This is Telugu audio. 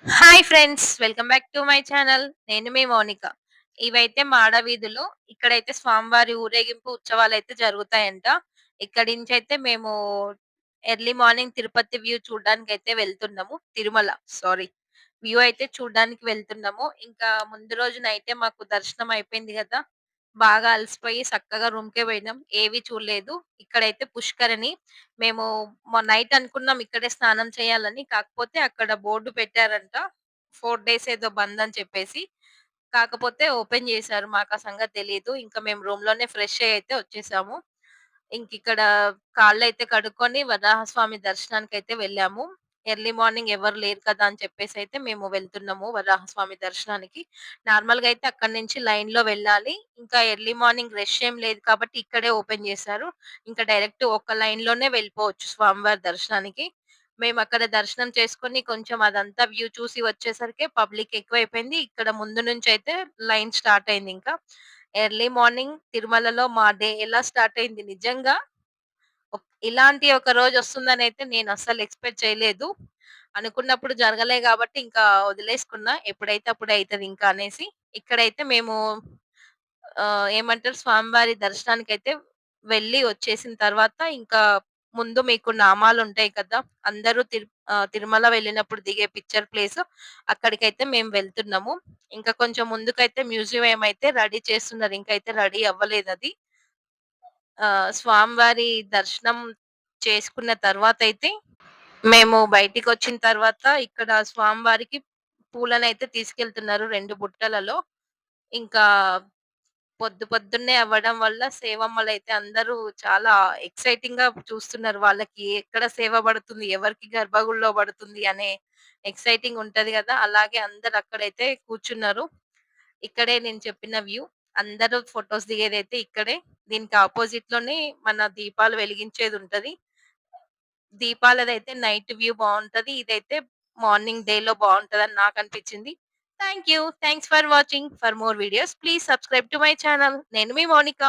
Hi friends. Welcome back to my channel. నేను మీ మౌనిక. ఇవైతే మాడ వీధులు. ఇక్కడైతే స్వామివారి ఊరేగింపు ఉత్సవాలైతే జరుగుతాయంట. ఇక్కడి నుంచైతే మేము ఎర్లీ మార్నింగ్ తిరుపతి వ్యూ చూడ్డానికైతే వెళ్తున్నాము. తిరుమల సారీ. వ్యూ అయితే చూడ్డానికి వెళ్తున్నాము. ఇంకా ముందు రోజు నైటే మాకు దర్శనం అయిపోయింది గదా! బాగా అలసిపోయి సక్కగా రూమ్‌కే పోయినాం. ఏవి చూడలేదు. ఇక్కడైతే పుష్కరిణి. మేము నైట్ అనుకున్నాం ఇక్కడే స్నానం చేయాలని. కాకపోతే అక్కడ బోర్డ్ పెట్టారంట. 4 డేస్ ఏదో బంద్ అని చెప్పేసి. కాకపోతే ఓపెన్ చేశారు. మాకా సంగతి తెలీదు. ఇంకా మేము రూమ్‌లోనే ఫ్రెష్ అయ్యి అయితే వచ్చేసాము. ఇంకిక్కడ కాళ్ళైతే కడుక్కొని వరాహస్వామి దర్శనానికైతే వెళ్ళాము. ఎర్లీ మార్నింగ్ ఎవరు లేరు కదా! అని చెప్పేసైతే మేము వెళ్తున్నాము వరాహస్వామి దర్శనానికి. నార్మల్‌గా అయితే అక్కడి నుంచి లైన్‌లో వెళ్ళాలి. ఇంకా ఎర్లీ మార్నింగ్ రష్ ఏం లేదు కాబట్టి ఇక్కడే ఓపెన్ చేశారు. ఇంకా డైరెక్ట్ ఒక లైన్‌లోనే వెళ్ళిపోవచ్చు స్వామివారి దర్శనానికి. మేమక్కడ దర్శనం చేసుకొని కొంచెం అదంతా వ్యూ చూసి వచ్చేసరికి పబ్లిక్ ఎక్కువైపోయింది. ఇక్కడ ముందు నుంచయితే లైన్ స్టార్ట్ అయిందింకా. ఎర్లీ మార్నింగ్ తిరుమలలో మా డే ఎలా స్టార్ట్ అయింది నిజంగా ఇలాంటి ఒక రోజొస్తుందనైతే నేనస్సలు ఎక్స్‌పెక్ట్ చేయలేదు. అనుకున్నప్పుడు జరగలే గాబట్టి ఇంకా వదిలేసుకున్నా. ఎప్పుడైతే అప్పుడే అయితదింకా అనేసి. ఇక్కడైతే మేము ఏమంటారు స్వామివారి దర్శనానికైతే వెళ్ళి వచ్చేసిన తర్వాత ఇంకా ముందు మీకు నామాలుంటాయి కదా! అందరూ తిరుమల వెళ్ళినప్పుడు దిగే పిక్చర్ ప్లేసు అక్కడికైతే మేము వెళ్తున్నాము. ఇంకా కొంచెం ముందుకైతే మ్యూజియం అయితే రెడీ చేస్తున్నారు. ఇంకైతే రెడీ అవ్వలేదది. స్వామివారి దర్శనం చేసుకున్న తర్వాతయితే మేము బయటికొచ్చిన తర్వాత ఇక్కడ స్వామివారికి పూలనైతే తీసుకెళ్తున్నారు 2 బుట్టలలో. ఇంకా పొద్దున్నే అవ్వడం వల్ల సేవమ్మలైతే అందరూ చాలా ఎక్సైటింగ్‌గా చూస్తున్నారు. వాళ్ళకి ఎక్కడ సేవ పడుతుంది, ఎవరికి గర్భగుడిలో పడుతుంది అనే ఎక్సైటింగ్ ఉంటది గదా! అలాగే అందరూ అక్కడైతే కూర్చున్నారు. ఇక్కడే నేను చెప్పిన వ్యూ. అందరూ ఫోటోస్ దిగేదైతే ఇక్కడే. దీనికి అపోజిట్‌లోనే మన దీపాలు వెలిగించేదుంటది. దీపాలదైతే నైట్ వ్యూ బావుంటది. ఇదైతే మార్నింగ్ డేలో బావుంటదని నాకనిపించింది. Thank you. Thanks for watching. For more videos please subscribe to my channel. నేను మీ మౌనిక.